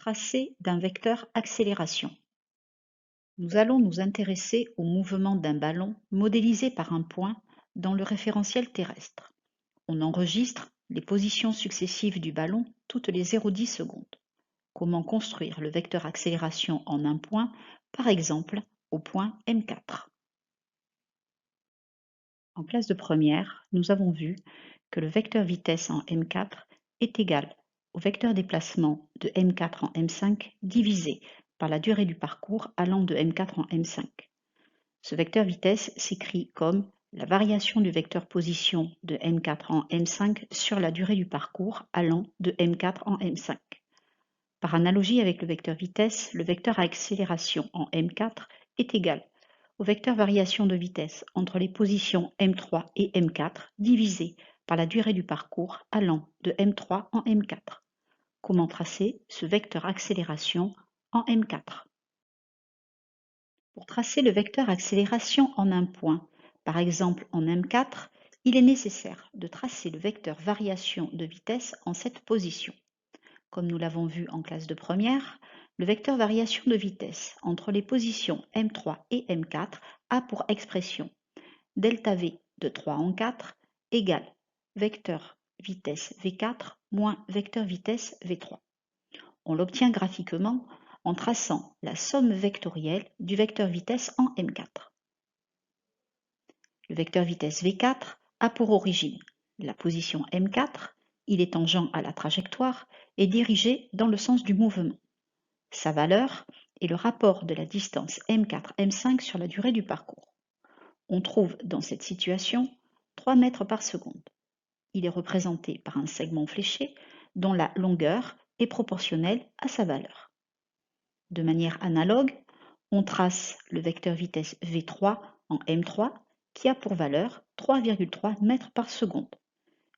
Tracé d'un vecteur accélération. Nous allons nous intéresser au mouvement d'un ballon modélisé par un point dans le référentiel terrestre. On enregistre les positions successives du ballon toutes les 0,10 secondes. Comment construire le vecteur accélération en un point, par exemple au point M4. En classe de première, nous avons vu que le vecteur vitesse en M4 est égal au vecteur déplacement de M4 en M5 divisé par la durée du parcours allant de M4 en M5. Ce vecteur vitesse s'écrit comme la variation du vecteur position de M4 en M5 sur la durée du parcours allant de M4 en M5. Par analogie avec le vecteur vitesse, le vecteur accélération en M4 est égal au vecteur variation de vitesse entre les positions M3 et M4 divisé par la durée du parcours allant de M3 en M4. Comment tracer ce vecteur accélération en M4? Pour tracer le vecteur accélération en un point, par exemple en M4, il est nécessaire de tracer le vecteur variation de vitesse en cette position. Comme nous l'avons vu en classe de première, le vecteur variation de vitesse entre les positions M3 et M4 a pour expression ΔV de 3 en 4 égale vecteur vitesse V4 moins vecteur vitesse V3. On l'obtient graphiquement en traçant la somme vectorielle du vecteur vitesse en M4. Le vecteur vitesse V4 a pour origine la position M4, il est tangent à la trajectoire et dirigé dans le sens du mouvement. Sa valeur est le rapport de la distance M4-M5 sur la durée du parcours. On trouve dans cette situation 3 mètres par seconde. Il est représenté par un segment fléché dont la longueur est proportionnelle à sa valeur. De manière analogue, on trace le vecteur vitesse V3 en M3 qui a pour valeur 3,3 mètres par seconde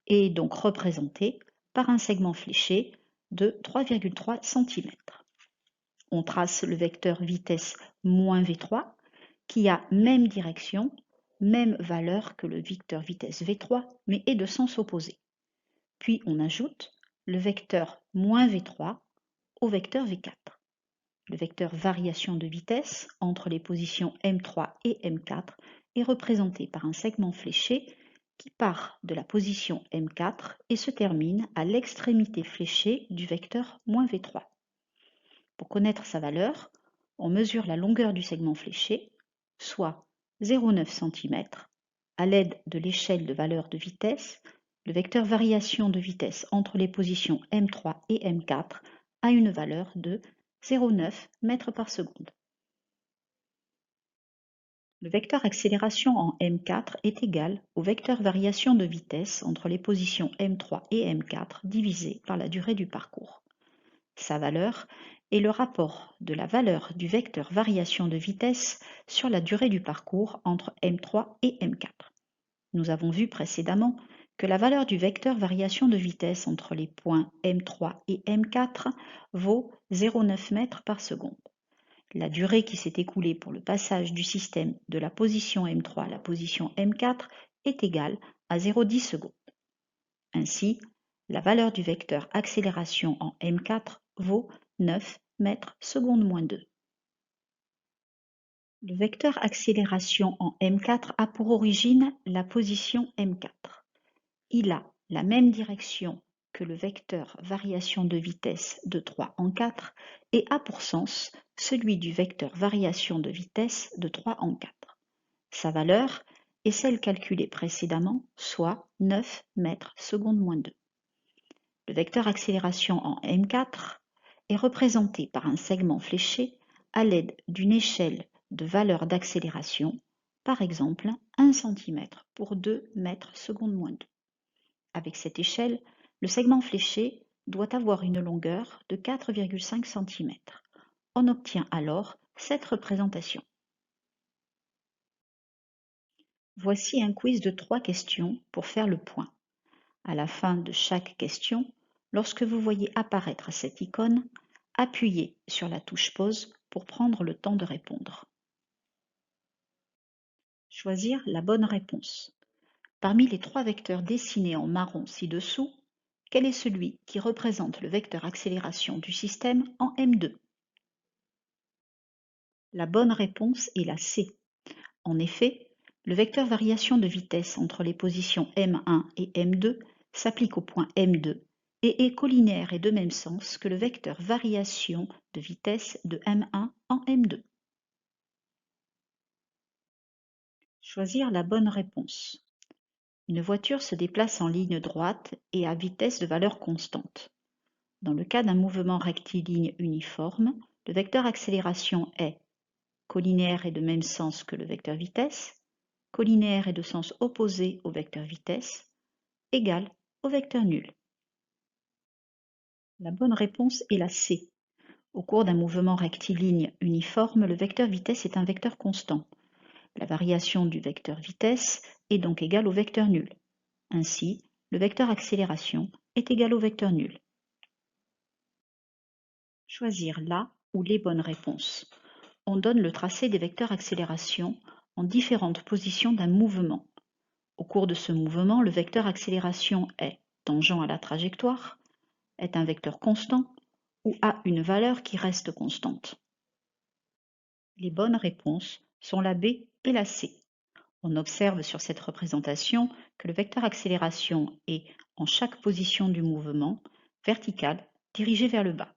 et est donc représenté par un segment fléché de 3,3 cm. On trace le vecteur vitesse moins V3 qui a même direction, même valeur que le vecteur vitesse V3 mais est de sens opposé. Puis on ajoute le vecteur moins V3 au vecteur V4. Le vecteur variation de vitesse entre les positions M3 et M4 est représenté par un segment fléché qui part de la position M4 et se termine à l'extrémité fléchée du vecteur moins V3. Pour connaître sa valeur, on mesure la longueur du segment fléché, soit 0,9 cm, à l'aide de l'échelle de valeur de vitesse. Le vecteur variation de vitesse entre les positions M3 et M4 a une valeur de 0,9 mètres par seconde. Le vecteur accélération en M4 est égal au vecteur variation de vitesse entre les positions M3 et M4 divisé par la durée du parcours. Sa valeur est le rapport de la valeur du vecteur variation de vitesse sur la durée du parcours entre M3 et M4. Nous avons vu précédemment que la valeur du vecteur variation de vitesse entre les points M3 et M4 vaut 0,9 mètres par seconde. La durée qui s'est écoulée pour le passage du système de la position M3 à la position M4 est égale à 0,10 secondes. Ainsi, la valeur du vecteur accélération en M4 vaut 9 mètres seconde moins 2. Le vecteur accélération en M4 a pour origine la position M4. Il a la même direction que le vecteur variation de vitesse de 3 en 4 et a pour sens celui du vecteur variation de vitesse de 3 en 4. Sa valeur est celle calculée précédemment, soit 9 mètres seconde moins 2. Le vecteur accélération en M4 est représenté par un segment fléché à l'aide d'une échelle de valeur d'accélération, par exemple 1 cm pour 2 mètres seconde moins 2. Avec cette échelle, le segment fléché doit avoir une longueur de 4,5 cm. On obtient alors cette représentation. Voici un quiz de 3 questions pour faire le point. À la fin de chaque question, lorsque vous voyez apparaître cette icône, appuyez sur la touche pause pour prendre le temps de répondre. Choisir la bonne réponse. Parmi les 3 vecteurs dessinés en marron ci-dessous, quel est celui qui représente le vecteur accélération du système en m2? La bonne réponse est la C. En effet, le vecteur variation de vitesse entre les positions m1 et m2 s'applique au point m2 et est collinéaire et de même sens que le vecteur variation de vitesse de m1 en m2. Choisir la bonne réponse. Une voiture se déplace en ligne droite et à vitesse de valeur constante. Dans le cas d'un mouvement rectiligne uniforme, le vecteur accélération est collinéaire et de même sens que le vecteur vitesse, collinéaire et de sens opposé au vecteur vitesse, égal au vecteur nul. La bonne réponse est la C. Au cours d'un mouvement rectiligne uniforme, le vecteur vitesse est un vecteur constant. La variation du vecteur vitesse est donc égale au vecteur nul. Ainsi, le vecteur accélération est égal au vecteur nul. Choisir la ou les bonnes réponses. On donne le tracé des vecteurs accélération en différentes positions d'un mouvement. Au cours de ce mouvement, le vecteur accélération est tangent à la trajectoire, est un vecteur constant ou a une valeur qui reste constante. Les bonnes réponses sont la B et la C. On observe sur cette représentation que le vecteur accélération est, en chaque position du mouvement, vertical, dirigé vers le bas.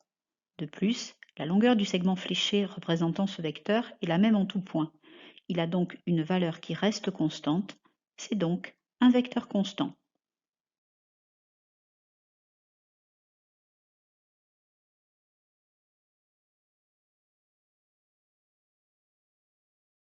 De plus, la longueur du segment fléché représentant ce vecteur est la même en tout point. Il a donc une valeur qui reste constante, c'est donc un vecteur constant.